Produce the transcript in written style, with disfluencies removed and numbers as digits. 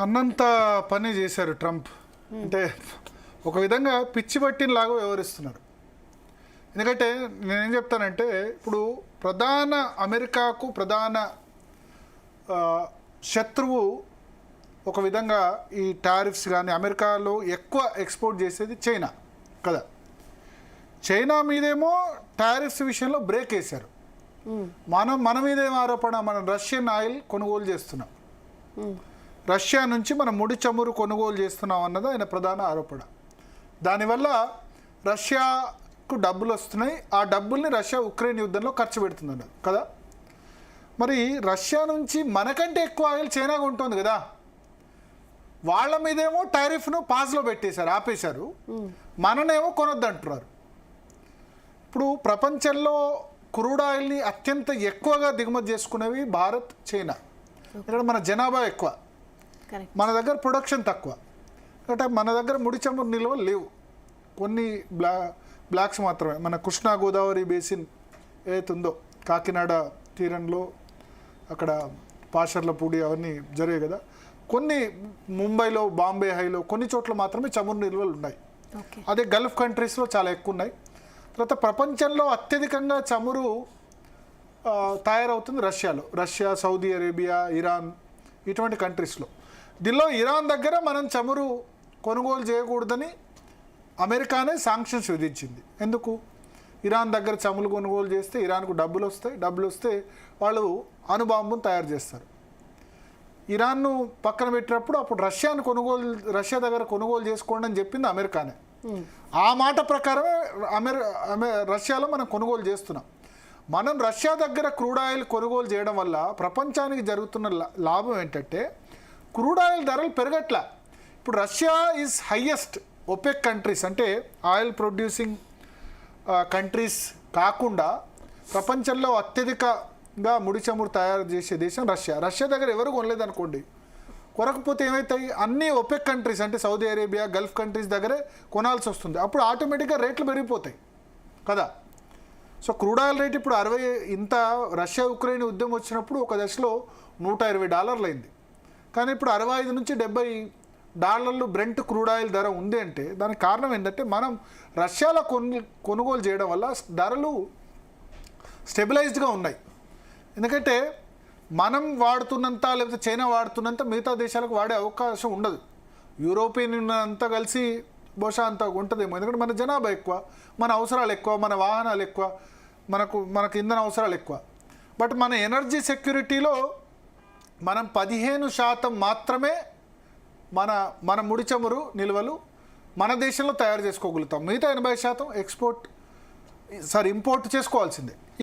అన్నంత పని చేశారు ట్రంప్. అంటే ఒక విధంగా పిచ్చి పట్టినలాగా వ్యవహరిస్తున్నారు. ఎందుకంటే నేనేం చెప్తానంటే, ఇప్పుడు అమెరికాకు ప్రధాన శత్రువు ఒక విధంగా ఈ టారిఫ్స్ కానీ, అమెరికాలో ఎక్కువ ఎక్స్పోర్ట్ చేసేది చైనా కదా. చైనా మీదేమో టారిఫ్స్ విషయంలో బ్రేక్ వేశారు. మన మీదేమో ఆరోపణ, మనం రష్యన్ ఆయిల్ కొనుగోలు చేస్తున్నాం, రష్యా నుంచి మనం ముడి చమురు కొనుగోలు చేస్తున్నాం అన్నది ఆయన ప్రధాన ఆరోపణ. దానివల్ల రష్యాకు డబ్బులు వస్తున్నాయి, ఆ డబ్బుల్ని రష్యా ఉక్రెయిన్ యుద్ధంలో ఖర్చు పెడుతుంది కదా. మరి రష్యా నుంచి మనకంటే ఎక్కువ ఆయిల్ చైనా ఉంటుంది కదా, వాళ్ళ మీదేమో టారిఫ్ను పాజ్లో పెట్టేశారు, ఆపేశారు, మననేమో కొనొద్దంటున్నారు. ఇప్పుడు ప్రపంచంలో క్రూడ్ ఆయిల్ని అత్యంత ఎక్కువగా దిగుమతి చేసుకునేవి భారత్, చైనా. ఇక్కడ మన జనాభా ఎక్కువ, మన దగ్గర ప్రొడక్షన్ తక్కువ, అంటే మన దగ్గర ముడి చమురు నిల్వలు లేవు, కొన్ని బ్లాక్స్ మాత్రమే. మన కృష్ణా గోదావరి బేసిన్ ఏదైతుందో కాకినాడ తీరంలో అక్కడ పాషర్లపూడి అవన్నీ జరిగాయి కదా, కొన్ని ముంబైలో, బాంబే హైలో కొన్ని చోట్ల మాత్రమే చమురు నిల్వలు ఉన్నాయి. అదే గల్ఫ్ కంట్రీస్లో చాలా ఎక్కువ ఉన్నాయి. తర్వాత ప్రపంచంలో అత్యధికంగా చమురు తయారవుతుంది రష్యా, సౌదీ అరేబియా, ఇరాన్, ఇటువంటి కంట్రీస్లో. దీనిలో ఇరాన్ దగ్గర మనం చమురు కొనుగోలు చేయకూడదని అమెరికానే శాంక్షన్స్ విధించింది. ఎందుకు? ఇరాన్ దగ్గర చమురు కొనుగోలు చేస్తే ఇరాన్కు డబ్బులు వస్తే వాళ్ళు అణుబాంబును తయారు చేస్తారు. ఇరాన్ను పక్కన పెట్టినప్పుడు అప్పుడు రష్యా దగ్గర కొనుగోలు చేసుకోండి అని చెప్పింది అమెరికానే. ఆ మాట ప్రకారమే రష్యాలో మనం కొనుగోలు చేస్తున్నాం. మనం రష్యా దగ్గర క్రూడ్ ఆయిల్ కొనుగోలు చేయడం వల్ల ప్రపంచానికి జరుగుతున్న లాభం ఏంటంటే, క్రూడ్ ఆయిల్ ధరలు పెరగట్లా. ఇప్పుడు Russia is highest OPEC countries, అంటే ఆయిల్ ప్రొడ్యూసింగ్ కంట్రీస్ కాకుండా ప్రపంచంలో అత్యధికంగా ముడి చమురు తయారు చేసే దేశం రష్యా దగ్గర ఎవరు కొనలేదనుకోండి, కొనకపోతే ఏమవుతాయి, అన్ని ఒపెక్ కంట్రీస్ అంటే సౌదీ అరేబియా, గల్ఫ్ కంట్రీస్ దగ్గరే కొనాల్సి వస్తుంది. అప్పుడు ఆటోమేటిక్గా రేట్లు పెరిగిపోతాయి కదా. సో క్రూడ్ ఆయిల్ రేట్ ఇప్పుడు 60, ఇంత రష్యా ఉక్రెయిన్ యుద్ధం వచ్చినప్పుడు ఒక దశలో $120 అయింది. కానీ ఇప్పుడు 65 నుంచి $70 బ్రెంట్ క్రూడ్ ఆయిల్ ధర ఉంది. అంటే దానికి కారణం ఏంటంటే, మనం రష్యాలో కొనుగోలు చేయడం వల్ల ధరలు స్టెబిలైజ్డ్గా ఉన్నాయి. ఎందుకంటే మనం వాడుతున్నంత, లేకపోతే చైనా వాడుతున్నంత మిగతా దేశాలకు వాడే అవకాశం ఉండదు. యూరోపియన్ యూనియన్ అంతా కలిసి బహుశా అంత ఉంటుందేమో, ఎందుకంటే మన జనాభా ఎక్కువ, మన అవసరాలు ఎక్కువ, మన వాహనాలు ఎక్కువ, మనకు ఇంధన అవసరాలు ఎక్కువ. బట్ మన ఎనర్జీ సెక్యూరిటీలో మనం 15% మాత్రమే మన ముడి చమురు నిల్వలు మన దేశంలో తయారు చేసుకోగలుగుతాం. మిగతా 80% ఇంపోర్ట్ చేసుకోవాల్సిందే.